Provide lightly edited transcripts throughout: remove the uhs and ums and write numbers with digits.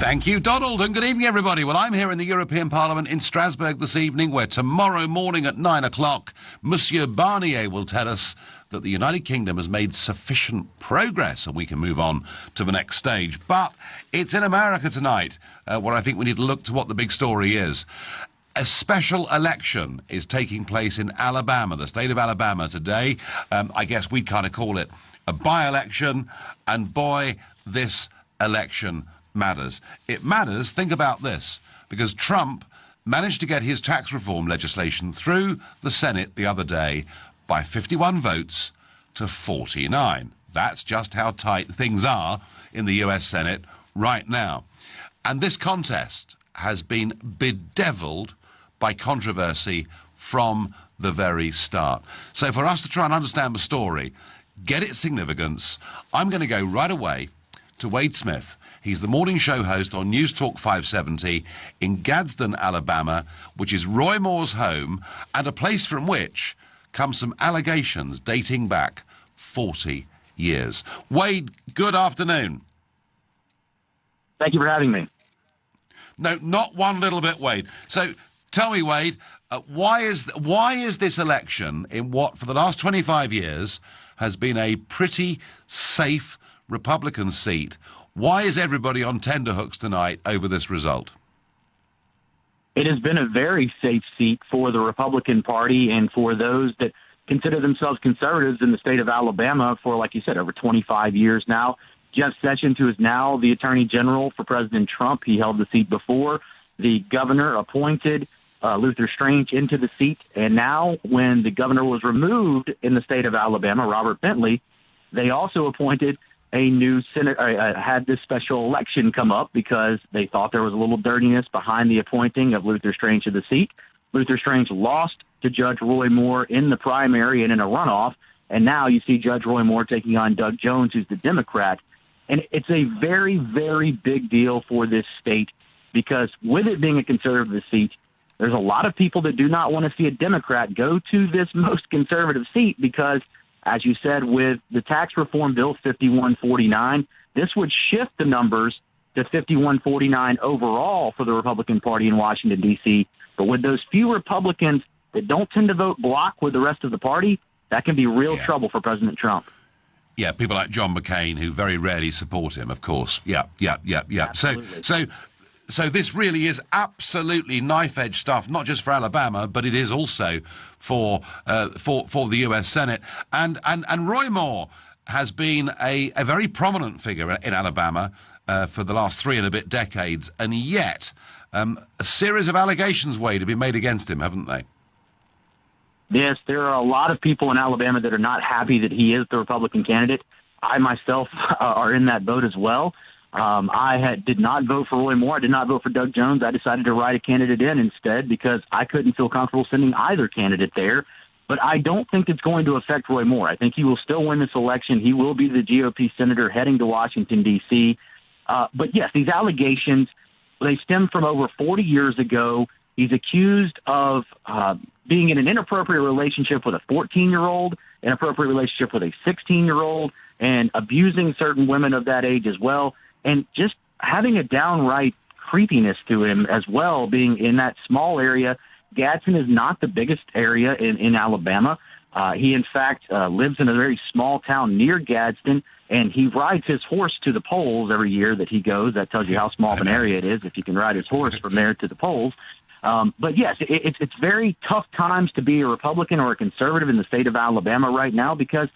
Thank you, Donald, and good evening, everybody. Well, I'm here in the European Parliament in Strasbourg this evening, where tomorrow morning at 9 o'clock, Monsieur Barnier will tell us that the United Kingdom has made sufficient progress and we can move on to the next stage. But it's in America tonight, where I think we need to look to what the big story is. A special election is taking place in Alabama, the state of Alabama today. I guess we'd kind of call it a by-election, and boy, this election matters. It matters, think about this, because Trump managed to get his tax reform legislation through the Senate the other day by 51 votes to 49. That's just how tight things are in the US Senate right now. And this contest has been bedeviled by controversy from the very start. So for us to try and understand the story, get its significance, I'm going to go right away to Wade Smith. He's the morning show host on News Talk 570 in Gadsden, Alabama, which is Roy Moore's home, and a place from which come some allegations dating back 40 years. Wade, good afternoon. Thank you for having me. No, not one little bit, Wade. So tell me, Wade, why is this election, in what for the last 25 years has been a pretty safe Republican seat, why is everybody on tenterhooks tonight over this result? It has been a very safe seat for the Republican Party and for those that consider themselves conservatives in the state of Alabama for, like you said, over 25 years now. Jeff Sessions, who is now the Attorney General for President Trump, he held the seat before. The governor appointed Luther Strange into the seat. And now when the governor was removed in the state of Alabama, Robert Bentley, they also appointed a new senator, had this special election come up because they thought there was a little dirtiness behind the appointing of Luther Strange to the seat. Luther Strange lost to Judge Roy Moore in the primary and in a runoff, and now you see Judge Roy Moore taking on Doug Jones, who's the Democrat. And it's a very, very big deal for this state because with it being a conservative seat, there's a lot of people that do not want to see a Democrat go to this most conservative seat because, as you said, with the tax reform bill 5149, this would shift the numbers to 5149 overall for the Republican Party in Washington, D.C. But with those few Republicans that don't tend to vote block with the rest of the party, that can be real trouble for President Trump. Yeah, people like John McCain, who very rarely support him, of course. Yeah. So this really is absolutely knife-edge stuff, not just for Alabama, but it is also for the U.S. Senate. And Roy Moore has been a very prominent figure in Alabama for the last 3 and a bit decades, and yet a series of allegations, Wade, have been made against him, haven't they? Yes, there are a lot of people in Alabama that are not happy that he is the Republican candidate. I myself are in that boat as well. I did not vote for Roy Moore. I did not vote for Doug Jones. I decided to write a candidate in instead because I couldn't feel comfortable sending either candidate there. But I don't think it's going to affect Roy Moore. I think he will still win this election. He will be the GOP senator heading to Washington, D.C. But, yes, these allegations, they stem from over 40 years ago. He's accused of being in an inappropriate relationship with a 14-year-old, inappropriate relationship with a 16-year-old, and abusing certain women of that age as well. And just having a downright creepiness to him as well, being in that small area. Gadsden is not the biggest area in Alabama. He, in fact, lives in a very small town near Gadsden, and he rides his horse to the polls every year that he goes. That tells you how small of an area it is if you can ride his horse from there to the polls. But, yes, it's very tough times to be a Republican or a conservative in the state of Alabama right now because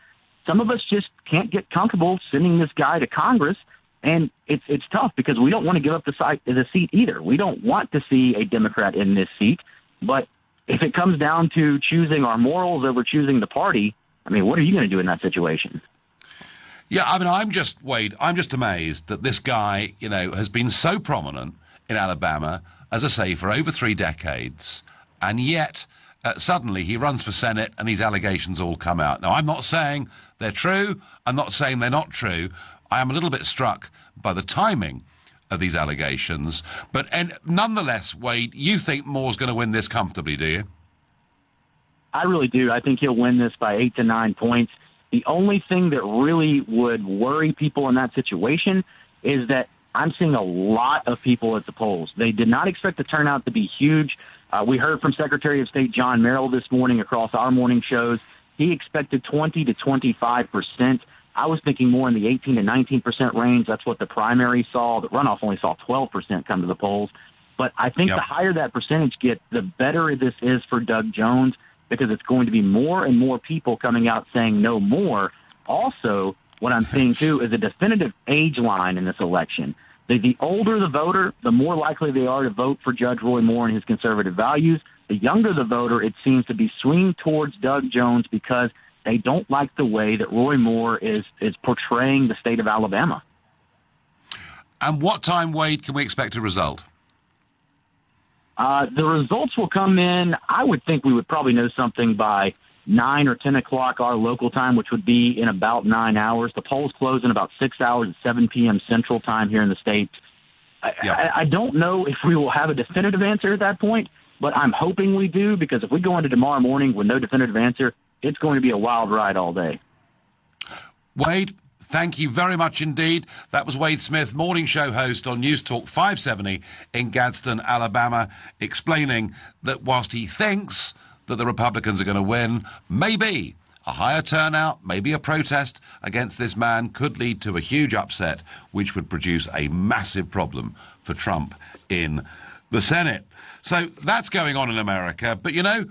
some of us just can't get comfortable sending this guy to Congress. And it's tough because we don't want to give up the seat either. We don't want to see a Democrat in this seat. But if it comes down to choosing our morals over choosing the party, I mean, what are you going to do in that situation? Yeah, I mean, I'm just amazed that this guy, has been so prominent in Alabama, as I say, for over 3 decades, and yet suddenly he runs for Senate and these allegations all come out. Now, I'm not saying they're true. I'm not saying they're not true. I am a little bit struck by the timing of these allegations. And nonetheless, Wade, you think Moore's going to win this comfortably, do you? I really do. I think he'll win this by 8 to 9 points. The only thing that really would worry people in that situation is that I'm seeing a lot of people at the polls. They did not expect the turnout to be huge. We heard from Secretary of State John Merrill this morning across our morning shows. He expected 20 to 25%. I was thinking more in the 18 to 19% range. That's what the primary saw. The runoff only saw 12% come to the polls. But I think the higher that percentage gets, the better this is for Doug Jones, because it's going to be more and more people coming out saying no more. Also, what I'm seeing, too, is a definitive age line in this election. The older the voter, the more likely they are to vote for Judge Roy Moore and his conservative values. The younger the voter, it seems to be swinging towards Doug Jones because they don't like the way that Roy Moore is portraying the state of Alabama. And what time, Wade, can we expect a result? The results will come in. I would think we would probably know something by 9 or 10 o'clock our local time, which would be in about 9 hours. The polls close in about 6 hours at 7 p.m. Central Time here in the States. I don't know if we will have a definitive answer at that point, but I'm hoping we do, because if we go into tomorrow morning with no definitive answer, it's going to be a wild ride all day. Wade, thank you very much indeed. That was Wade Smith, morning show host on News Talk 570 in Gadsden, Alabama, explaining that whilst he thinks that the Republicans are going to win, maybe a higher turnout, maybe a protest against this man could lead to a huge upset, which would produce a massive problem for Trump in the Senate. So that's going on in America. But, you know,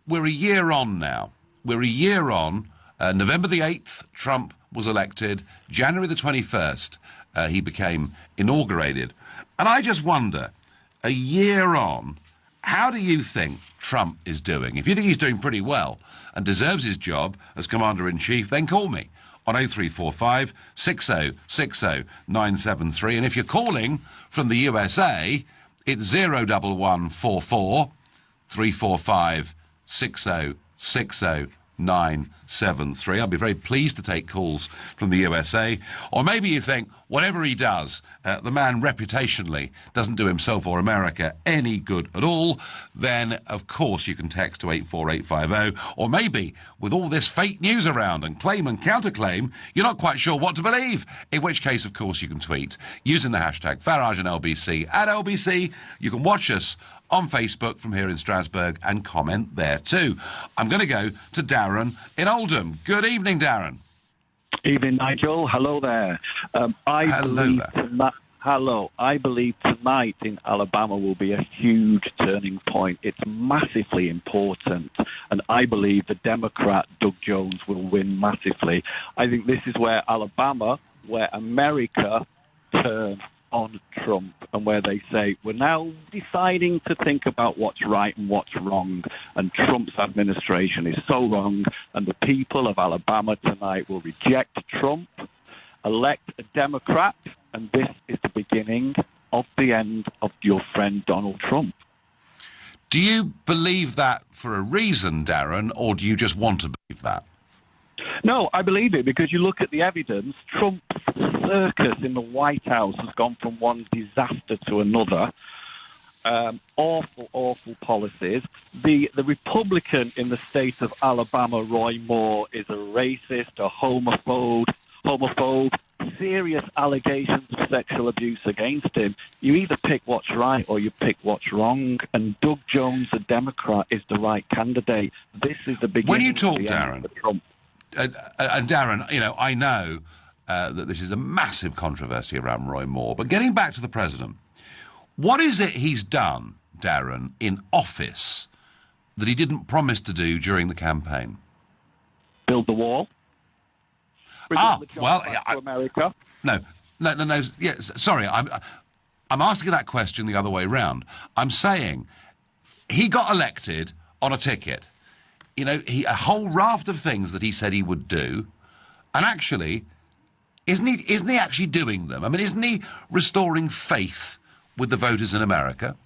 we're a year on now. We're a year on. November the 8th, Trump was elected. January the 21st, he became inaugurated. And I just wonder, a year on, how do you think Trump is doing? If you think he's doing pretty well and deserves his job as Commander-in-Chief, then call me on 0345 6060 973. And if you're calling from the USA, it's 01144 345 6060 973. I'll be very pleased to take calls from the USA. Or maybe you think, whatever he does, the man reputationally doesn't do himself or America any good at all, then of course you can text to 84850. Or maybe with all this fake news around and claim and counterclaim, you're not quite sure what to believe, in which case of course you can tweet using the hashtag Farage and LBC at LBC. You can watch us on Facebook from here in Strasbourg and comment there too. I'm going to go to Darren in Oldham. Good evening, Darren. Evening, Nigel. Hello there. I believe tonight in Alabama will be a huge turning point. It's massively important, and I believe the Democrat, Doug Jones, will win massively. I think this is where Alabama, where America turn on Trump, and where they say, we're now deciding to think about what's right and what's wrong, and Trump's administration is so wrong, and the people of Alabama tonight will reject Trump, elect a Democrat, and this is the beginning of the end of your friend Donald Trump. Do you believe that for a reason, Darren, or do you just want to believe that? No, I believe it because you look at the evidence. Trump's circus in the White House has gone from one disaster to another. Awful policies. The Republican in the state of Alabama, Roy Moore, is a racist, a homophobe, serious allegations of sexual abuse against him. You either pick what's right or you pick what's wrong. And Doug Jones, a Democrat, is the right candidate. This is the beginning. When you talk, of the Darren, end of Trump. And Darren, you know, I know that this is a massive controversy around Roy Moore, but getting back to the president, what is it he's done, Darren, in office that he didn't promise to do during the campaign? Build the wall. To America. No. Yes, sorry, I'm asking that question the other way round. I'm saying he got elected on a ticket. You know, a whole raft of things that he said he would do, and actually, isn't he actually doing them? I mean, isn't he restoring faith with the voters in America?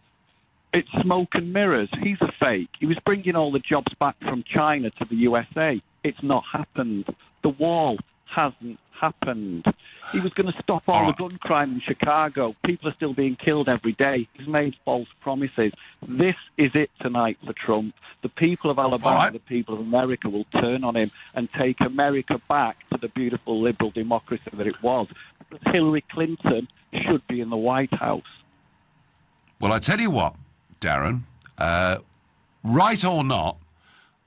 It's smoke and mirrors. He's a fake. He was bringing all the jobs back from China to the USA. It's not happened. The wall hasn't happened. He was going to stop all the gun crime in Chicago. People are still being killed every day. He's made false promises. This is it tonight for Trump. The people of Alabama, the people of America will turn on him and take America back to the beautiful liberal democracy that it was. But Hillary Clinton should be in the White House. Well, I tell you what, Darren, right or not,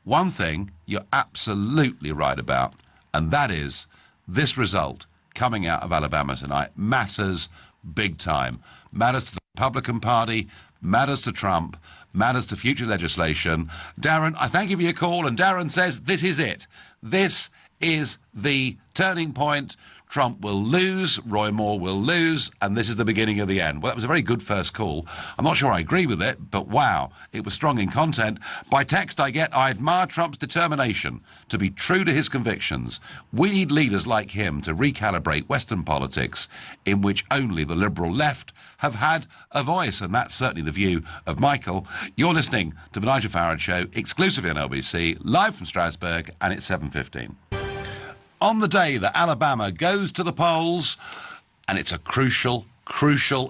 one thing you're absolutely right about, and that is this result coming out of Alabama tonight matters big time. Matters to the Republican Party, matters to Trump, matters to future legislation. Darren, I thank you for your call, and Darren says this is it. This is the turning point. Trump will lose, Roy Moore will lose, and this is the beginning of the end. Well, that was a very good first call. I'm not sure I agree with it, but wow, it was strong in content. By text I admire Trump's determination to be true to his convictions. We need leaders like him to recalibrate Western politics, in which only the liberal left have had a voice, and that's certainly the view of Michael. You're listening to the Nigel Farage Show, exclusively on LBC, live from Strasbourg, and it's 7:15. On the day that Alabama goes to the polls, and it's a crucial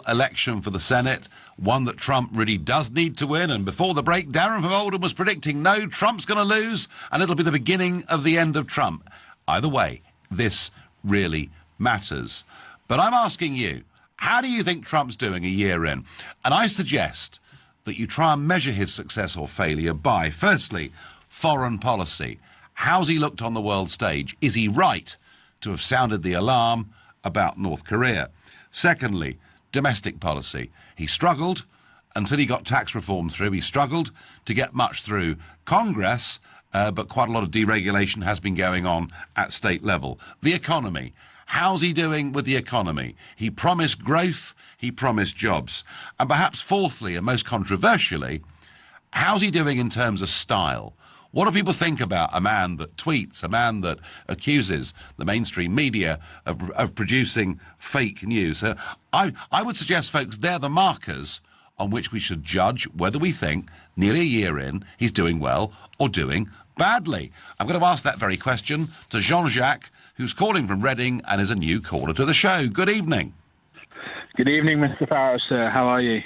election for the Senate, one that Trump really does need to win. And before the break, Darren from Oldham was predicting, no, Trump's going to lose, and it'll be the beginning of the end of Trump. Either way, this really matters. But I'm asking you, how do you think Trump's doing a year in? And I suggest that you try and measure his success or failure by, firstly, foreign policy. How's he looked on the world stage? Is he right to have sounded the alarm about North Korea? Secondly, domestic policy. He struggled until he got tax reform through. He struggled to get much through Congress, but quite a lot of deregulation has been going on at state level. The economy. How's he doing with the economy? He promised growth, he promised jobs. And perhaps fourthly, and most controversially, how's he doing in terms of style? What do people think about a man that tweets, a man that accuses the mainstream media of producing fake news? I would suggest, folks, they're the markers on which we should judge whether we think, nearly a year in, he's doing well or doing badly. I'm going to ask that very question to Jean-Jacques, who's calling from Reading and is a new caller to the show. Good evening. Good evening, Mr. Farage, sir. How are you?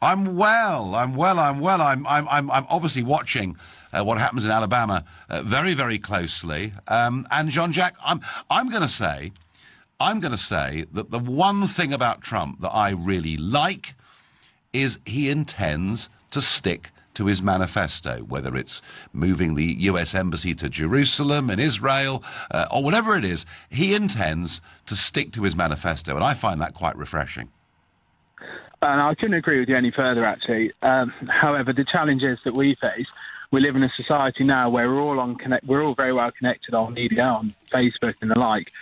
I'm well. I'm obviously watching what happens in Alabama very, very closely. And Jean-Jacques, I'm going to say that the one thing about Trump that I really like is he intends to stick to his manifesto, whether it's moving the US embassy to Jerusalem in Israel or whatever it is. He intends to stick to his manifesto, and I find that quite refreshing. And I couldn't agree with you any further, actually. However, the challenges that we face, we live in a society now where we're all very well connected on media, on Facebook and the like.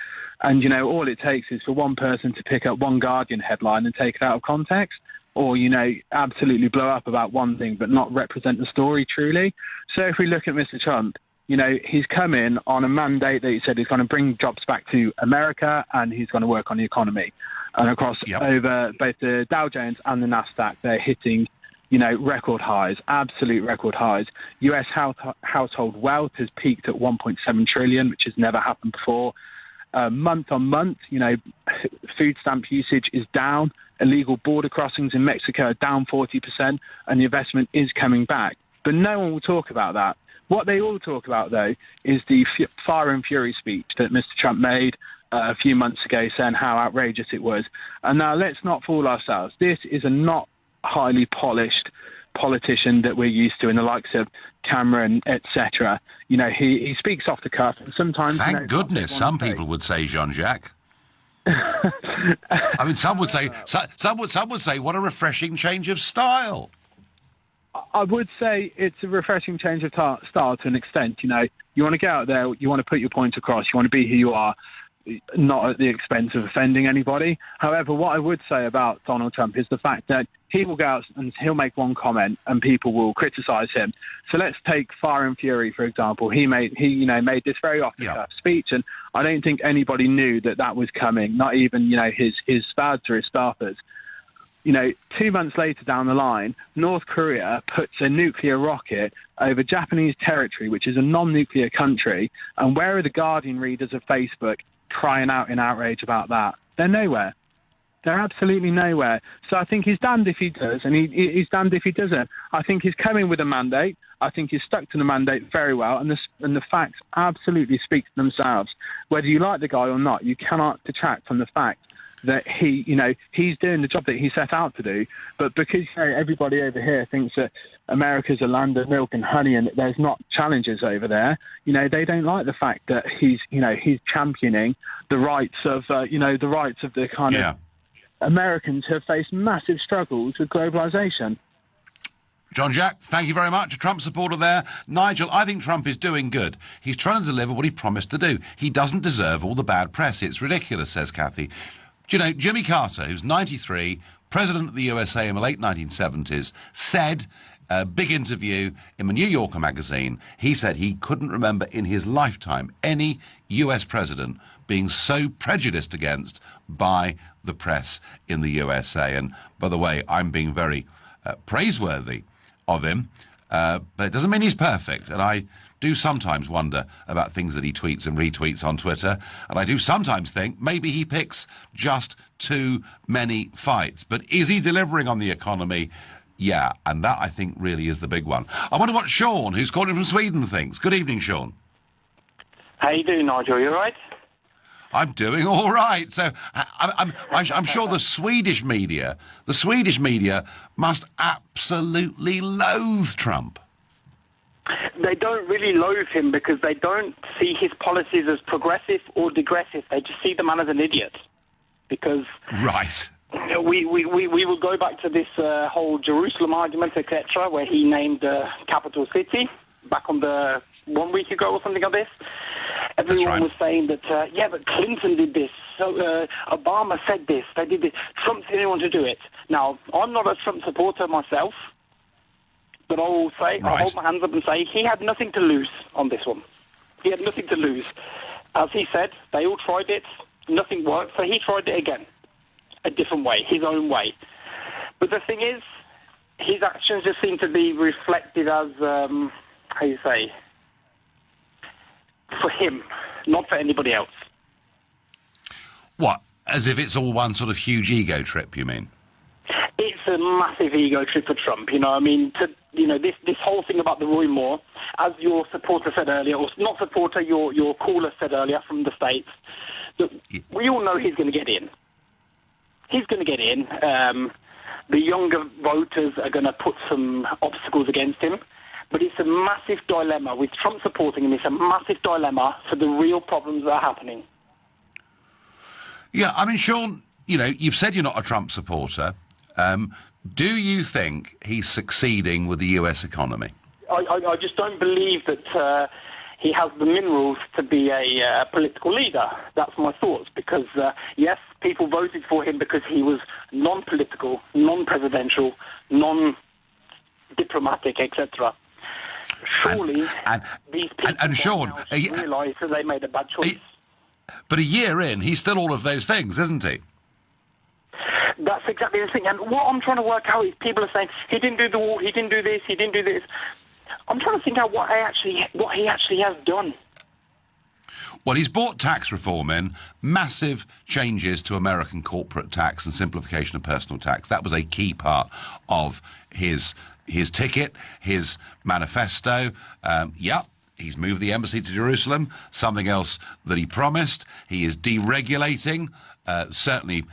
And, you know, all it takes is for one person to pick up one Guardian headline and take it out of context, or, you know, absolutely blow up about one thing but not represent the story truly. So if we look at Mr. Trump, you know, he's come in on a mandate that he said he's going to bring jobs back to America and he's going to work on the economy. And across over both the Dow Jones and the NASDAQ, they're hitting, you know, record highs, absolute record highs. U.S. household wealth has peaked at 1.7 trillion, which has never happened before. Month on month, you know, food stamp usage is down. Illegal border crossings in Mexico are down 40%, and the investment is coming back. But no one will talk about that. What they all talk about, though, is the fire and fury speech that Mr. Trump made a few months ago, saying how outrageous it was. And now let's not fool ourselves. This is a not highly polished politician that we're used to in the likes of Cameron, etc. You know, he speaks off the cuff, and sometimes... Thank goodness, some people would say, Jean-Jacques. I mean, some would say, what a refreshing change of style. I would say it's a refreshing change of style to an extent. You know, you want to get out there, you want to put your point across, you want to be who you are, not at the expense of offending anybody. However, what I would say about Donald Trump is the fact that he will go out and he'll make one comment and people will criticize him. So let's take Fire and Fury, for example. He made this very off-the-cuff speech, and I don't think anybody knew that was coming, not even, you know, his spads or his staffers. You know, 2 months later down the line, North Korea puts a nuclear rocket over Japanese territory, which is a non-nuclear country. And where are the Guardian readers of Facebook crying out in outrage about that? They're nowhere. They're absolutely nowhere. So I think he's damned if he does, and he's damned if he doesn't. I think he's coming with a mandate. I think he's stuck to the mandate very well, and the facts absolutely speak for themselves. Whether you like the guy or not, you cannot detract from the fact that he's doing the job that he set out to do. But because everybody over here thinks that America's a land of milk and honey and there's not challenges over there, they don't like the fact that he's championing the rights of the kind of Americans who have faced massive struggles with globalization. John Jack, thank you very much. A Trump supporter there. Nigel, I think Trump is doing good. He's trying to deliver what he promised to do. He doesn't deserve all the bad press. It's ridiculous, says Kathy. Do you know, Jimmy Carter, who's 93, president of the USA in the late 1970s, said, a big interview in the New Yorker magazine, he said he couldn't remember in his lifetime any US president being so prejudiced against by the press in the USA. And by the way, I'm being very praiseworthy of him, but it doesn't mean he's perfect. And I do sometimes wonder about things that he tweets and retweets on Twitter, and I do sometimes think maybe he picks just too many fights. But is he delivering on the economy? Yeah, and that I think really is the big one. I wonder what Sean, who's calling from Sweden, thinks. Good evening, Sean. How you doing, Nigel? You all right? I'm doing all right. So I'm sure the Swedish media must absolutely loathe Trump. They don't really loathe him because they don't see his policies as progressive or digressive. They just see the man as an idiot. Because right, we will go back to this whole Jerusalem argument, etc., where he named the capital city back on the 1 week ago or something like this. Everyone was saying that, but Clinton did this, so Obama said this, they did this, Trump didn't want to do it. Now, I'm not a Trump supporter myself, but I will say, I'll hold my hands up and say, he had nothing to lose on this one. He had nothing to lose. As he said, they all tried it, nothing worked, so he tried it again, a different way, his own way. But the thing is, his actions just seem to be reflected as, how you say, for him, not for anybody else. What? As if it's all one sort of huge ego trip, you mean? It's a massive ego trip for Trump, I mean, this whole thing about the Roy Moore, as your supporter said earlier, or not supporter, your caller said earlier from the States, that we all know he's going to get in. He's going to get in. The younger voters are going to put some obstacles against him. But it's a massive dilemma. With Trump supporting him, it's a massive dilemma for the real problems that are happening. Yeah, I mean, Sean, you've said you're not a Trump supporter. Do you think he's succeeding with the US economy? I just don't believe that he has the minerals to be a political leader. That's my thoughts. Because, yes, people voted for him because he was non-political, non-presidential, non-diplomatic, etc. Surely, these people and Sean, realise that they made a bad choice. But a year in, he's still all of those things, isn't he? That's exactly the thing. And what I'm trying to work out is people are saying, he didn't do the wall, he didn't do this, he didn't do this. I'm trying to think out what he actually has done. Well, he's brought tax reform in, massive changes to American corporate tax and simplification of personal tax. That was a key part of his ticket, his manifesto. He's moved the embassy to Jerusalem, something else that he promised. He is deregulating, certainly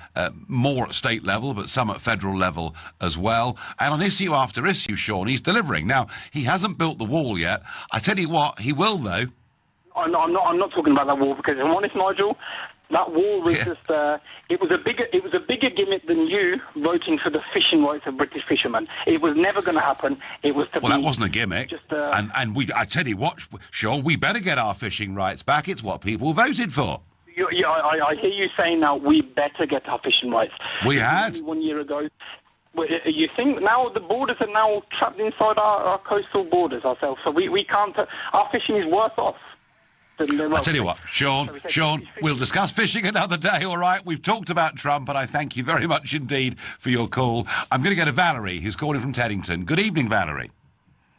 more at state level, but some at federal level as well. And on issue after issue, Sean, he's delivering. Now, he hasn't built the wall yet. I tell you what, he will, though. I'm not talking about that wall, because if I'm honest, Nigel, that wall was just it was a bigger gimmick than you voting for the fishing rights of British fishermen. It was never going to happen. It was to that wasn't a gimmick. Just, I tell you what, Sean, we better get our fishing rights back. It's what people voted for. I hear you saying now we better get our fishing rights. We had 1 year ago. You think now the borders are now trapped inside our coastal borders ourselves, so we can't. Our fishing is worse off. I tell you what, Sean, we'll discuss fishing another day, all right? We've talked about Trump, and I thank you very much indeed for your call. I'm going to go to Valerie, who's calling from Teddington. Good evening, Valerie.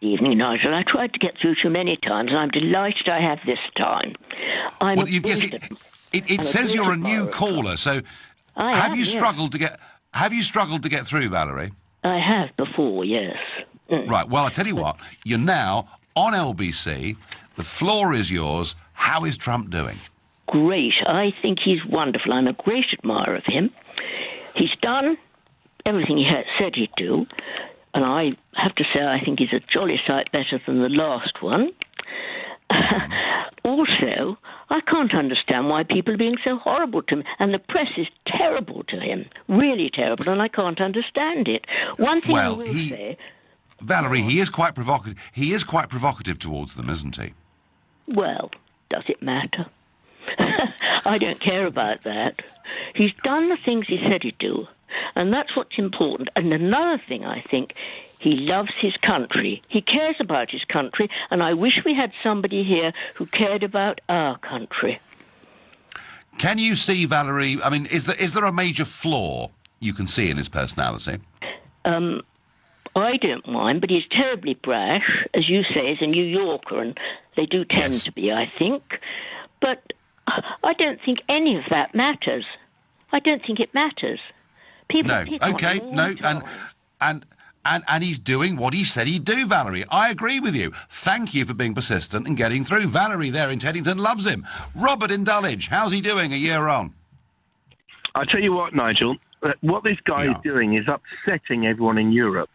Evening, Nigel. I tried to get through to many times, and I'm delighted I have this time. It says you're a new caller, so have you struggled to get through, Valerie? I have before, yes. Right, well, I tell you what, you're now on LBC. The floor is yours. How is Trump doing? great. I think he's wonderful. I'm a great admirer of him. He's done everything he said he'd do, and I have to say I think he's a jolly sight better than the last one. Also, I can't understand why people are being so horrible to him, and the press is terrible to him, really terrible, and I can't understand it. One thing I will say... Valerie, he is quite provocative. He is quite provocative towards them, isn't he? Well, does it matter? I don't care about that. He's done the things he said he'd do, and that's what's important. And another thing, I think, he loves his country. He cares about his country, and I wish we had somebody here who cared about our country. Can you see, Valerie, I mean, is there a major flaw you can see in his personality? I don't mind, but he's terribly brash, as you say, as a New Yorker, and they do tend to be, I think. But I don't think any of that matters. I don't think it matters. People pick on him all the time. And he's doing what he said he'd do, Valerie. I agree with you. Thank you for being persistent and getting through. Valerie there in Teddington loves him. Robert in Dulwich, how's he doing a year on? I'll tell you what, Nigel, what this guy is doing is upsetting everyone in Europe.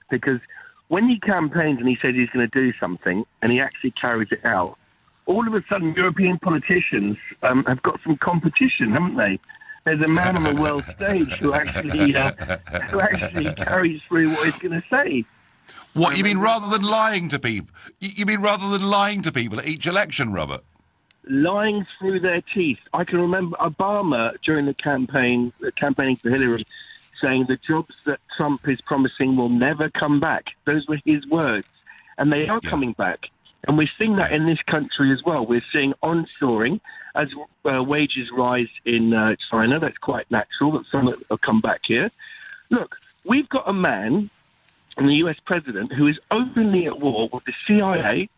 Because when he campaigns and he says he's going to do something and he actually carries it out, all of a sudden European politicians have got some competition, haven't they? There's a man on the world stage who actually carries through what he's going to say. What, you mean rather than lying to people? You mean rather than lying to people at each election, Robert? Lying through their teeth. I can remember Obama during the campaigning for Hillary saying the jobs that Trump is promising will never come back. Those were his words. And they are coming back. And we're seeing that in this country as well. We're seeing onshoring as wages rise in China. That's quite natural that some will come back here. Look, we've got a man, the US president, who is openly at war with the CIA,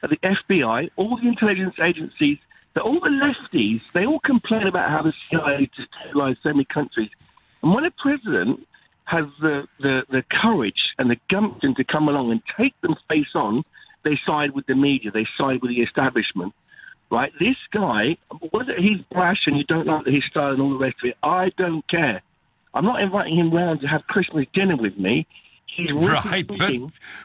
the FBI, all the intelligence agencies, all the lefties. They all complain about how the CIA destabilized so many countries. And when a president has the courage and the gumption to come along and take them face on, they side with the media, they side with the establishment, right? This guy, whether he's brash and you don't like his style and all the rest of it, I don't care. I'm not inviting him round to have Christmas dinner with me. He's right,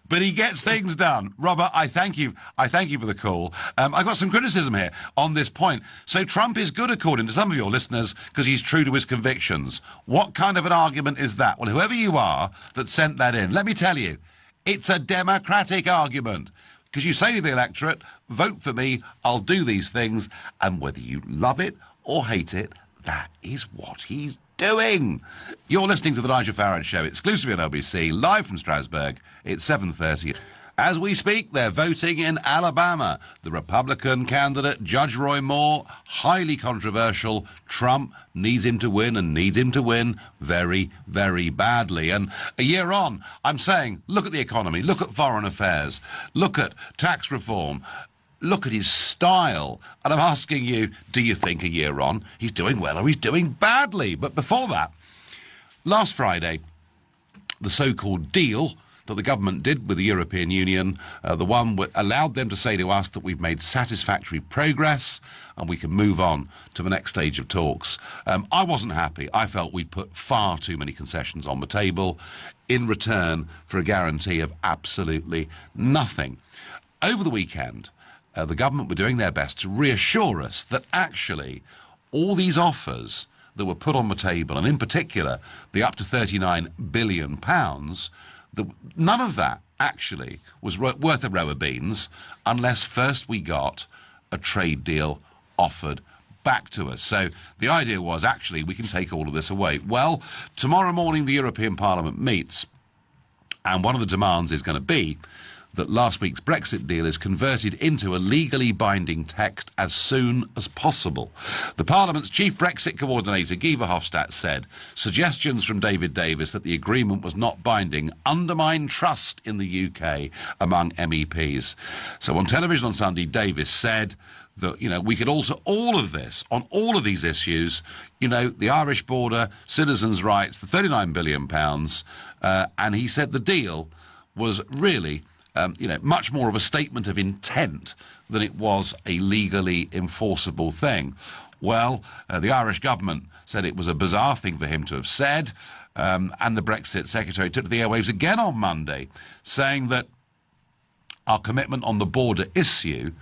but he gets things done. Robert, I thank you. I thank you for the call. I've got some criticism here on this point. So Trump is good, according to some of your listeners, because he's true to his convictions. What kind of an argument is that? Well, whoever you are that sent that in, let me tell you, it's a democratic argument. Because you say to the electorate, vote for me, I'll do these things, and whether you love it or hate it, that is what he's doing. You're listening to the Nigel Farage Show, exclusively on LBC, live from Strasbourg. It's 7:30. As we speak, they're voting in Alabama. The Republican candidate, Judge Roy Moore, highly controversial. Trump needs him to win and needs him to win very, very badly. And a year on, I'm saying, look at the economy, look at foreign affairs, look at tax reform, look at his style. And I'm asking you, do you think a year on he's doing well or he's doing badly? But before that, last Friday, the so-called deal that the government did with the European Union, the one that allowed them to say to us that we've made satisfactory progress and we can move on to the next stage of talks. I wasn't happy. I felt we'd put far too many concessions on the table in return for a guarantee of absolutely nothing. Over the weekend, the government were doing their best to reassure us that actually all these offers that were put on the table, and in particular the up to £39 billion, none of that actually was worth a row of beans unless first we got a trade deal offered back to us. So the idea was actually we can take all of this away. Well, tomorrow morning the European Parliament meets, and one of the demands is going to be that last week's Brexit deal is converted into a legally binding text as soon as possible. The Parliament's chief Brexit coordinator, Guy Verhofstadt, said suggestions from David Davis that the agreement was not binding undermine trust in the UK among MEPs. So on television on Sunday, Davis said that, we could alter all of this on all of these issues, the Irish border, citizens' rights, the £39 billion, and he said the deal was really much more of a statement of intent than it was a legally enforceable thing. Well, the Irish government said it was a bizarre thing for him to have said, and the Brexit secretary took to the airwaves again on Monday, saying that our commitment on the border issue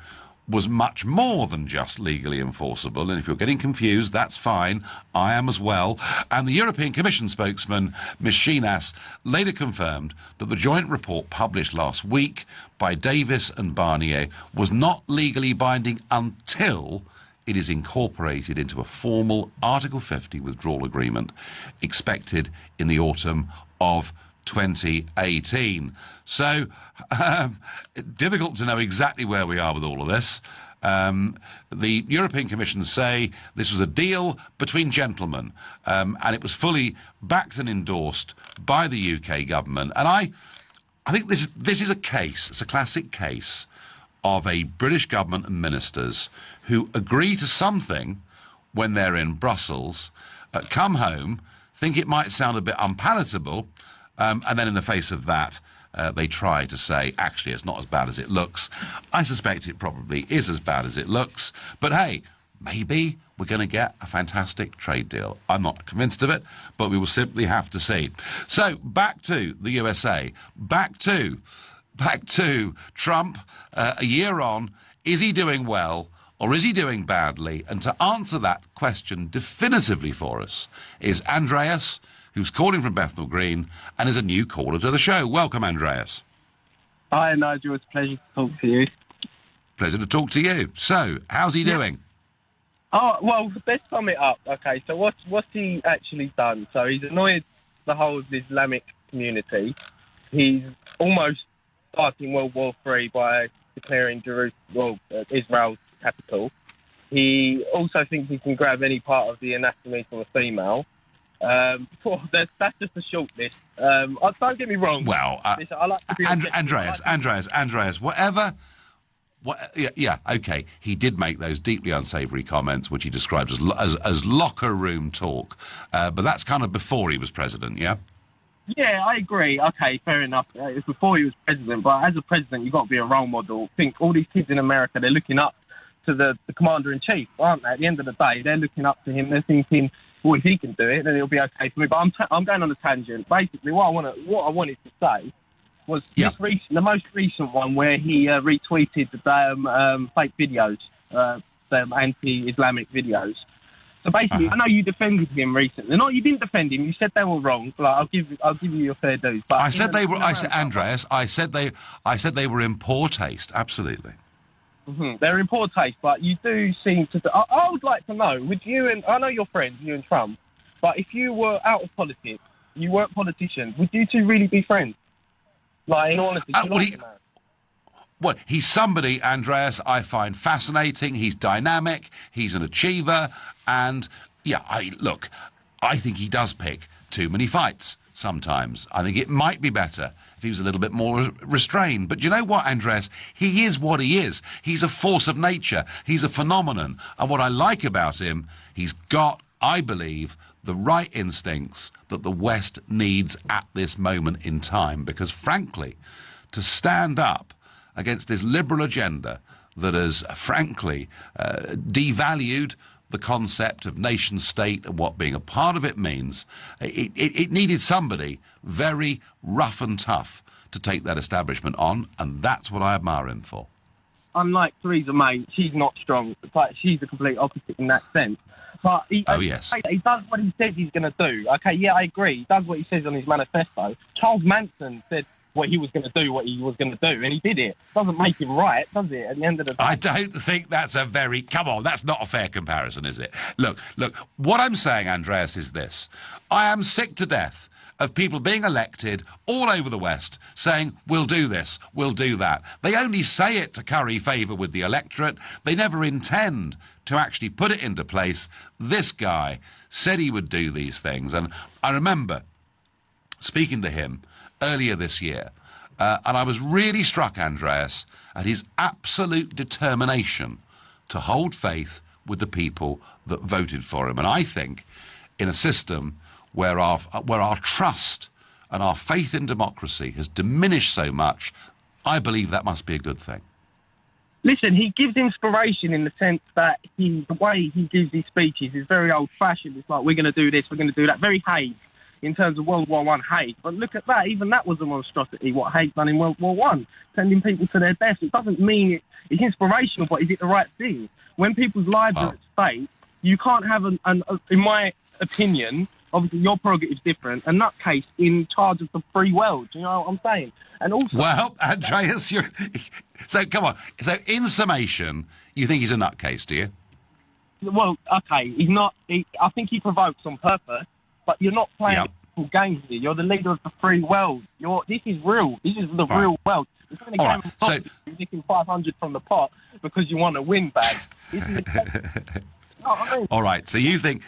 was much more than just legally enforceable. And if you're getting confused, that's fine. I am as well. And the European Commission spokesman, Ms. Shinas, later confirmed that the joint report published last week by Davis and Barnier was not legally binding until it is incorporated into a formal Article 50 withdrawal agreement expected in the autumn of 2018. So, difficult to know exactly where we are with all of this. The European Commission say this was a deal between gentlemen, and it was fully backed and endorsed by the UK government. And I think this is a case, it's a classic case of a British government and ministers who agree to something when they're in Brussels, come home, think it might sound a bit unpalatable, and then in the face of that, they try to say, actually, it's not as bad as it looks. I suspect it probably is as bad as it looks. But hey, maybe we're going to get a fantastic trade deal. I'm not convinced of it, but we will simply have to see. So back to the USA. Back to Trump a year on. Is he doing well or is he doing badly? And to answer that question definitively for us is Andreas, who's calling from Bethnal Green and is a new caller to the show. Welcome, Andreas. Hi, Nigel. It's a pleasure to talk to you. Pleasure to talk to you. So, how's he doing? Oh, well, let's sum it up. Okay, so what's he actually done? So he's annoyed the whole of the Islamic community. He's almost starting World War III by declaring Israel's capital. He also thinks he can grab any part of the anatomy from a female. That's just a short list. Don't get me wrong. Well, I like to be Andreas, whatever. Yeah, okay. He did make those deeply unsavoury comments, which he described as locker room talk. But that's kind of before he was president, yeah? Yeah, I agree. Okay, fair enough. It was before he was president, but as a president, you've got to be a role model. Think all these kids in America, they're looking up to the commander-in-chief, aren't they? At the end of the day, they're looking up to him. They're thinking, well, if he can do it, then it'll be okay for me. But I'm going on a tangent. Basically, what I wanted to say was the most recent one where he retweeted the fake videos, the anti-Islamic videos. So basically, I know you defended him recently. No, you didn't defend him. You said they were wrong. Like, I'll give you your fair dues. But I said they were. I said they were in poor taste. Absolutely. Mm-hmm. They're in poor taste, but you do seem to. I would like to know, would you and I know you're friends, you and Trump, but if you were out of politics, you weren't politicians, would you two really be friends? Like, in honesty, well, he's somebody, Andreas, I find fascinating. He's dynamic. He's an achiever, and I think he does pick too many fights sometimes. I think it might be better if he was a little bit more restrained. But you know what, Andreas? He is what he is. He's a force of nature. He's a phenomenon. And what I like about him, he's got, I believe, the right instincts that the West needs at this moment in time. Because frankly, to stand up against this liberal agenda that has, frankly, devalued the concept of nation state and what being a part of it means, it needed somebody very rough and tough to take that establishment on, and that's what I admire him for. Unlike Theresa May, she's not strong. But she's the complete opposite in that sense. But he does what he says he's going to do. Okay, yeah, I agree. He does what he says on his manifesto. Charles Manson said what he was going to do, and he did it. Doesn't make him right, does it, at the end of the day? I don't think that's come on, that's not a fair comparison, is it? Look, what I'm saying, Andreas, is this. I am sick to death of people being elected all over the West saying, we'll do this, we'll do that. They only say it to curry favour with the electorate. They never intend to actually put it into place. This guy said he would do these things, and I remember speaking to him earlier this year, and I was really struck, Andreas, at his absolute determination to hold faith with the people that voted for him. And I think in a system where our trust and our faith in democracy has diminished so much, I believe that must be a good thing. Listen, he gives inspiration in the sense that the way he gives his speeches is very old-fashioned. It's like, we're going to do this, we're going to do that. Very Hague in terms of World War I Hague. But look at that. Even that was a monstrosity, what Hague done in World War I, sending people to their deaths. It doesn't mean it's inspirational, but is it the right thing? When people's lives are at stake, you can't have, in my opinion, obviously your prerogative's different, a nutcase in charge of the free world. Do you know what I'm saying? And also, well, Andreas, so come on. So in summation, you think he's a nutcase, do you? Well, okay, he's not. I think he provokes on purpose, but you're not playing games here. You're the leader of the free world. This is real. This is the real world. It's not a game of football. You're taking 500 from the pot because you want to win bag. All right. So you think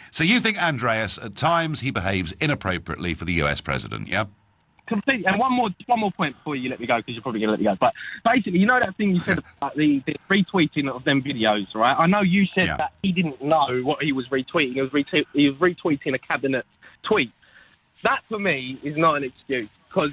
Andreas at times he behaves inappropriately for the US president? Yeah. Completely. And one more point before you let me go, because you're probably going to let me go. But basically, you know that thing you said about the retweeting of them videos, right? I know you said that he didn't know what he was retweeting. He was retweeting a cabinet tweet. That, for me, is not an excuse. Because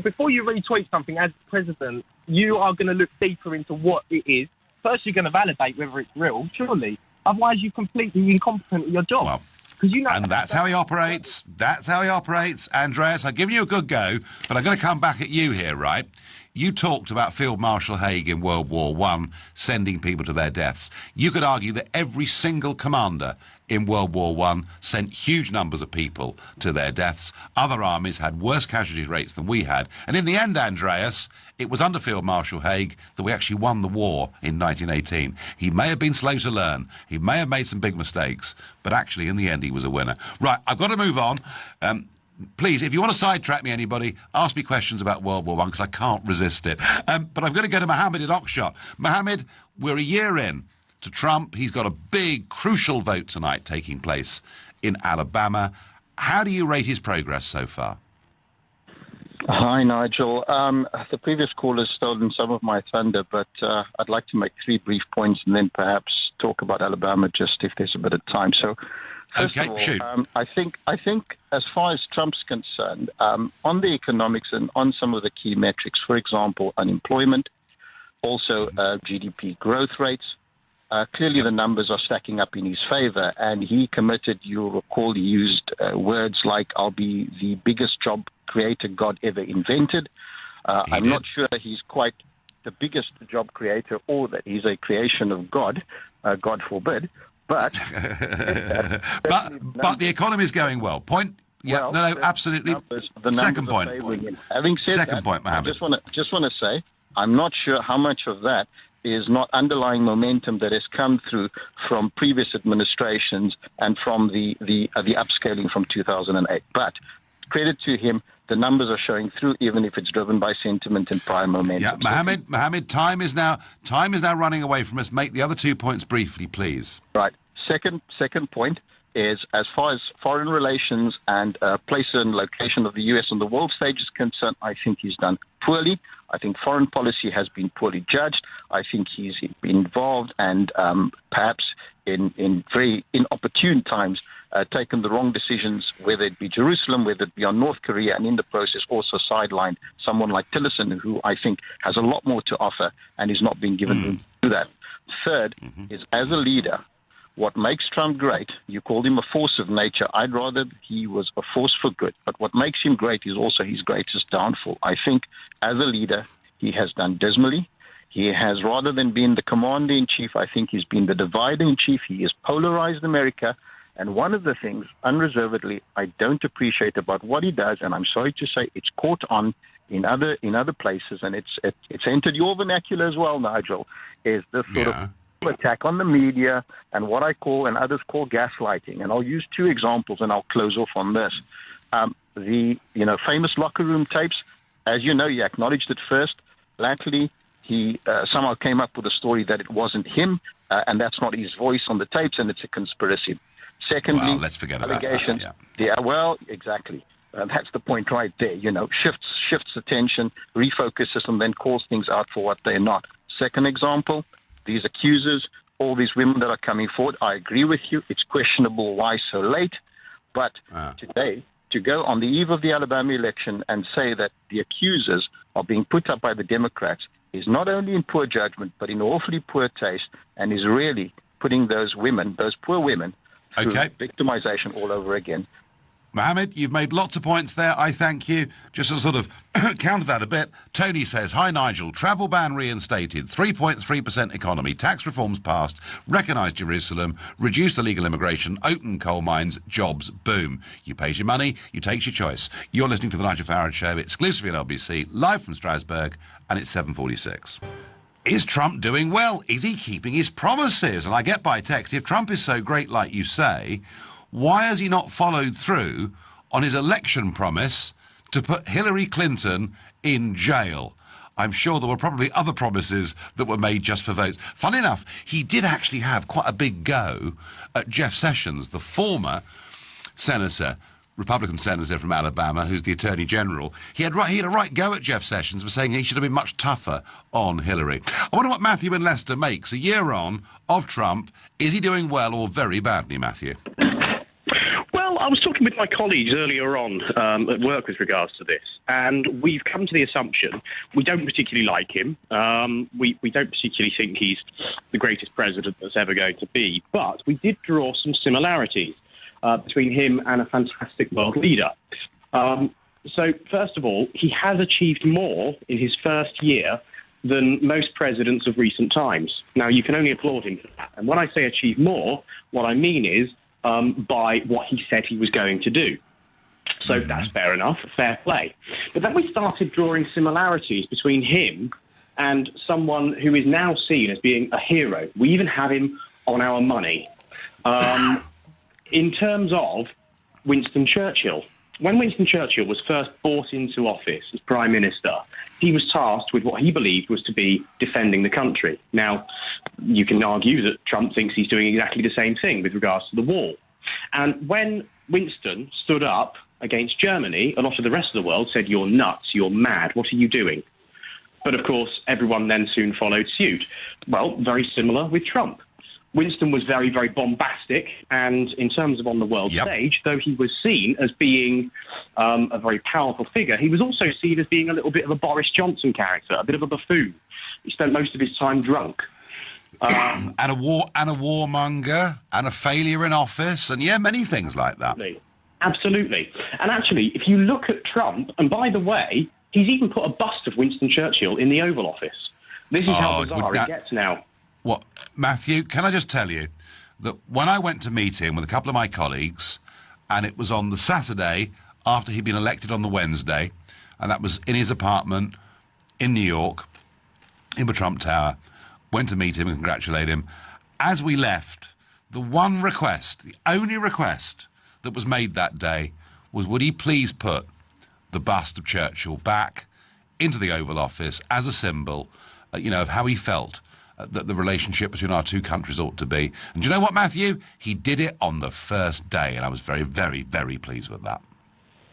before you retweet something as president, you are going to look deeper into what it is. First, you're going to validate whether it's real, surely. Otherwise, you're completely incompetent at your job. Well, and that's how he operates. That's how he operates. Andreas, I've given you a good go, but I'm going to come back at you here, right? You talked about Field Marshal Haig in World War I sending people to their deaths. You could argue that every single commander in World War I sent huge numbers of people to their deaths. Other armies had worse casualty rates than we had. And in the end, Andreas, it was under Field Marshal Haig that we actually won the war in 1918. He may have been slow to learn. He may have made some big mistakes. But actually, in the end, he was a winner. Right, I've got to move on. Please, if you want to sidetrack me, anybody, ask me questions about World War I, because I can't resist it. But I'm going to go to Mohammed in Oxshott. Mohammed, we're a year in to Trump. He's got a big, crucial vote tonight taking place in Alabama. How do you rate his progress so far? Hi, Nigel. The previous caller has stolen some of my thunder, but I'd like to make 3 brief points and then perhaps talk about Alabama just if there's a bit of time. So, first of all, shoot. I think as far as Trump's concerned, on the economics and on some of the key metrics, for example, unemployment, also GDP growth rates, clearly the numbers are stacking up in his favor. And he committed, you'll recall, he used words like, I'll be the biggest job creator God ever invented. I'm not sure he's quite the biggest job creator or that he's a creation of God, God forbid. But but the economy is going well. Point. Yeah, well, no, absolutely. The second point. Having said second that, point, Mohammed. I just want to say, I'm not sure how much of that is not underlying momentum that has come through from previous administrations and from the upscaling from 2008. But credit to him, the numbers are showing through, even if it's driven by sentiment and prior momentum. Yeah, Mohammed, time is now running away from us. Make the other 2 points briefly, please. Right. Second point is, as far as foreign relations and place and location of the U.S. on the world stage is concerned, I think he's done poorly. I think foreign policy has been poorly judged. I think he's been involved and perhaps in very inopportune times taken the wrong decisions, whether it be Jerusalem, whether it be on North Korea, and in the process also sidelined someone like Tillerson, who I think has a lot more to offer and is not being given room to do that. Third is, as a leader, what makes Trump great, you called him a force of nature. I'd rather he was a force for good. But what makes him great is also his greatest downfall. I think as a leader, he has done dismally. He has, rather than being the commander-in-chief, I think he's been the divider-in-chief. He has polarized America. And one of the things, unreservedly, I don't appreciate about what he does, and I'm sorry to say it's caught on in other places, and it's entered your vernacular as well, Nigel, is this sort of attack on the media and what I call and others call gaslighting. And I'll use 2 examples and I'll close off on this. The famous locker room tapes, as you know, he acknowledged it first. Latterly, he somehow came up with a story that it wasn't him and that's not his voice on the tapes, and it's a conspiracy. Secondly, well, let's forget allegations. About that, yeah, well, exactly. That's the point right there. Shifts attention, refocuses, and then calls things out for what they're not. Second example, these accusers, all these women that are coming forward, I agree with you. It's questionable why so late. But today, to go on the eve of the Alabama election and say that the accusers are being put up by the Democrats is not only in poor judgment, but in awfully poor taste, and is really putting those women, those poor women, through victimization all over again. Mohammed, you've made lots of points there. I thank you. Just to sort of counter that a bit, Tony says, hi, Nigel. Travel ban reinstated. 3.3% economy. Tax reforms passed. Recognise Jerusalem. Reduce illegal immigration. Open coal mines. Jobs. Boom. You pays your money. You takes your choice. You're listening to the Nigel Farage Show, exclusively on LBC, live from Strasbourg, and it's 7:46. Is Trump doing well? Is he keeping his promises? And I get by text, if Trump is so great like you say, why has he not followed through on his election promise to put Hillary Clinton in jail? I'm sure there were probably other promises that were made just for votes. Funny enough, he did actually have quite a big go at Jeff Sessions, the former senator, Republican senator from Alabama, who's the Attorney General. He had a right go at Jeff Sessions for saying he should have been much tougher on Hillary. I wonder what Matthew in Leicester makes a year on of Trump. Is he doing well or very badly, Matthew? Well, I was talking with my colleagues earlier on at work with regards to this, and we've come to the assumption we don't particularly like him. We don't particularly think he's the greatest president that's ever going to be, but we did draw some similarities between him and a fantastic world leader. So, first of all, he has achieved more in his first year than most presidents of recent times. Now, you can only applaud him for that. And when I say achieve more, what I mean is by what he said he was going to do. So that's fair enough, fair play. But then we started drawing similarities between him and someone who is now seen as being a hero. We even have him on our money. In terms of Winston Churchill. When Winston Churchill was first brought into office as Prime Minister, he was tasked with what he believed was to be defending the country. Now, you can argue that Trump thinks he's doing exactly the same thing with regards to the wall. And when Winston stood up against Germany, a lot of the rest of the world said, you're nuts, you're mad, what are you doing? But of course, everyone then soon followed suit. Well, very similar with Trump. Winston was very, very bombastic, and in terms of on the world stage, though he was seen as being a very powerful figure, he was also seen as being a little bit of a Boris Johnson character, a bit of a buffoon. He spent most of his time drunk. And a warmonger, and a failure in office, and many things like that. Absolutely. And actually, if you look at Trump, and by the way, he's even put a bust of Winston Churchill in the Oval Office. This is how bizarre it gets now. What, Matthew, can I just tell you that when I went to meet him with a couple of my colleagues, and it was on the Saturday after he'd been elected on the Wednesday, and that was in his apartment in New York, in the Trump Tower, went to meet him and congratulate him. As we left, the one request, the only request that was made that day was, would he please put the bust of Churchill back into the Oval Office as a symbol, of how he felt that the relationship between our two countries ought to be. And do you know what, Matthew? He did it on the first day, and I was very, very, very pleased with that.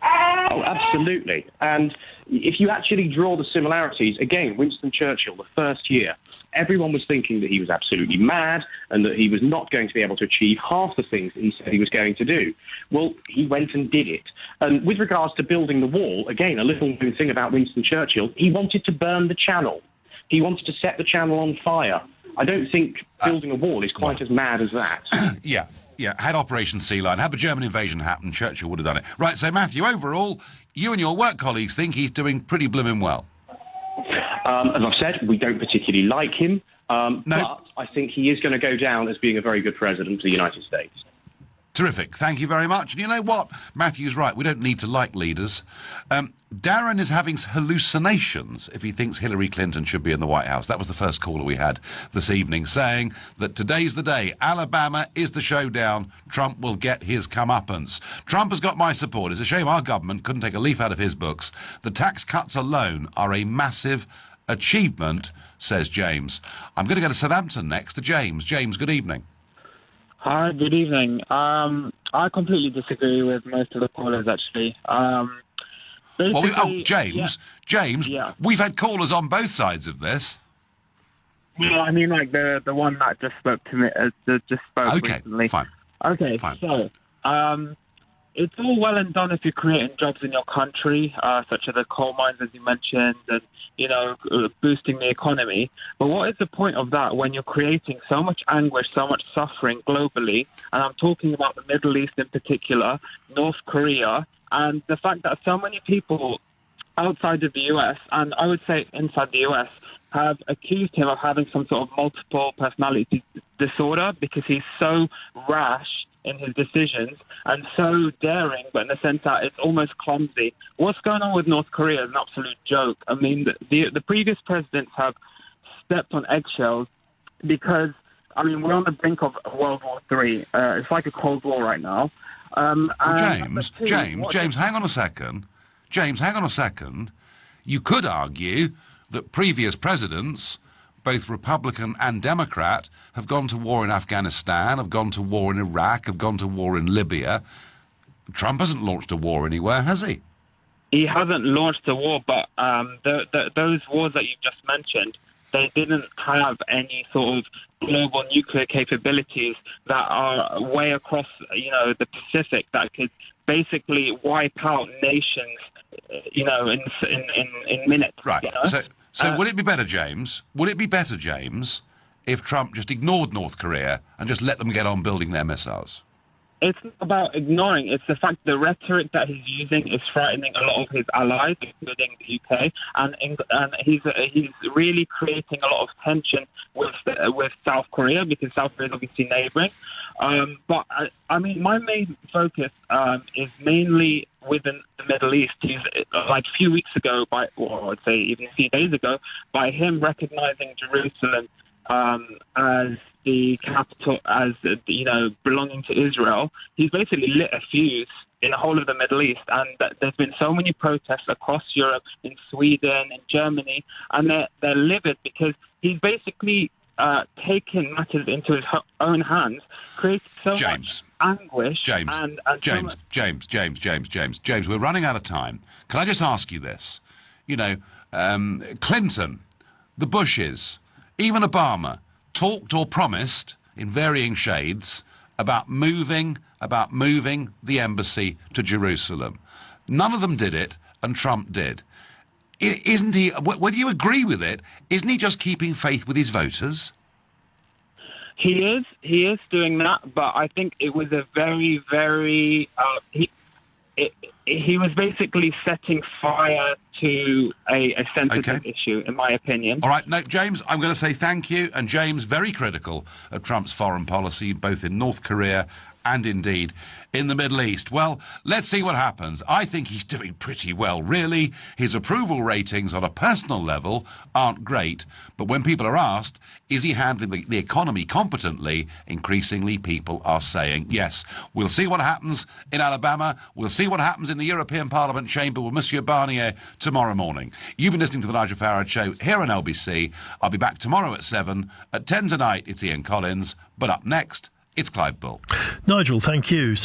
Oh, absolutely. And if you actually draw the similarities, again, Winston Churchill, the first year, everyone was thinking that he was absolutely mad and that he was not going to be able to achieve half the things that he said he was going to do. Well, he went and did it. And with regards to building the wall, again, a little known thing about Winston Churchill, he wanted to burn the channel. He wanted to set the channel on fire. I don't think building a wall is quite as mad as that. Yeah. Had Operation Sea Lion, had the German invasion happened, Churchill would have done it. Right, so Matthew, overall, you and your work colleagues think he's doing pretty blooming well. As I've said, we don't particularly like him, but I think he is going to go down as being a very good president of the United States. Terrific. Thank you very much. And you know what? Matthew's right. We don't need to like leaders. Darren is having hallucinations if he thinks Hillary Clinton should be in the White House. That was the first caller we had this evening, saying that today's the day. Alabama is the showdown. Trump will get his comeuppance. Trump has got my support. It's a shame our government couldn't take a leaf out of his books. The tax cuts alone are a massive achievement, says James. I'm going to go to Southampton next to James. James, good evening. Hi, good evening. I completely disagree with most of the callers, actually. James, we've had callers on both sides of this. Well, I mean, like the one that just spoke to me, recently. Fine. Okay, fine. So, it's all well and done if you're creating jobs in your country, such as the coal mines, as you mentioned, and, boosting the economy. But what is the point of that when you're creating so much anguish, so much suffering globally? And I'm talking about the Middle East in particular, North Korea, and the fact that so many people outside of the US, and I would say inside the US, have accused him of having some sort of multiple personality disorder because he's so rash in his decisions and so daring, but in the sense that it's almost clumsy. What's going on with North Korea is an absolute joke. I mean, the previous presidents have stepped on eggshells because, we're on the brink of World War III. It's like a Cold War right now. James, hang on a second. James, hang on a second. You could argue that previous presidents, both Republican and Democrat, have gone to war in Afghanistan, have gone to war in Iraq, have gone to war in Libya. Trump hasn't launched a war anywhere, has he? He hasn't launched a war, but those wars that you've just mentioned, they didn't have any sort of global nuclear capabilities that are way across, the Pacific that could basically wipe out nations, in minutes. Right. So would it be better, James? Would it be better, James, if Trump just ignored North Korea and just let them get on building their missiles? It's not about ignoring. It's the fact the rhetoric that he's using is frightening a lot of his allies, including the UK, and he's really creating a lot of tension with South Korea because South Korea is obviously neighbouring. But my main focus is mainly within the Middle East. He's like a few weeks ago, or I'd say even a few days ago, by him recognising Jerusalem as the capital, as belonging to Israel, he's basically lit a fuse in the whole of the Middle East, and there's been so many protests across Europe, in Sweden, in Germany, and they're livid because he's basically taken matters into his own hands, creating so much anguish. James, we're running out of time. Can I just ask you this? Clinton, the Bushes, even Obama talked or promised in varying shades about moving the embassy to Jerusalem. None of them did it, and Trump did. Isn't he, whether you agree with it, isn't he just keeping faith with his voters? He is doing that, but I think it was a very, very... he was basically setting fire to a sensitive issue, in my opinion. All right, no, James, I'm going to say thank you. And James, very critical of Trump's foreign policy, both in North Korea and indeed in the Middle East. Well, let's see what happens. I think he's doing pretty well, really. His approval ratings on a personal level aren't great, but when people are asked, is he handling the economy competently, increasingly people are saying yes. We'll see what happens in Alabama. We'll see what happens in the European Parliament chamber with Monsieur Barnier tomorrow morning. You've been listening to the Nigel Farage Show here on LBC. I'll be back tomorrow at 7. At 10 tonight, it's Ian Collins, but up next, it's Clive Bull. Nigel, thank you.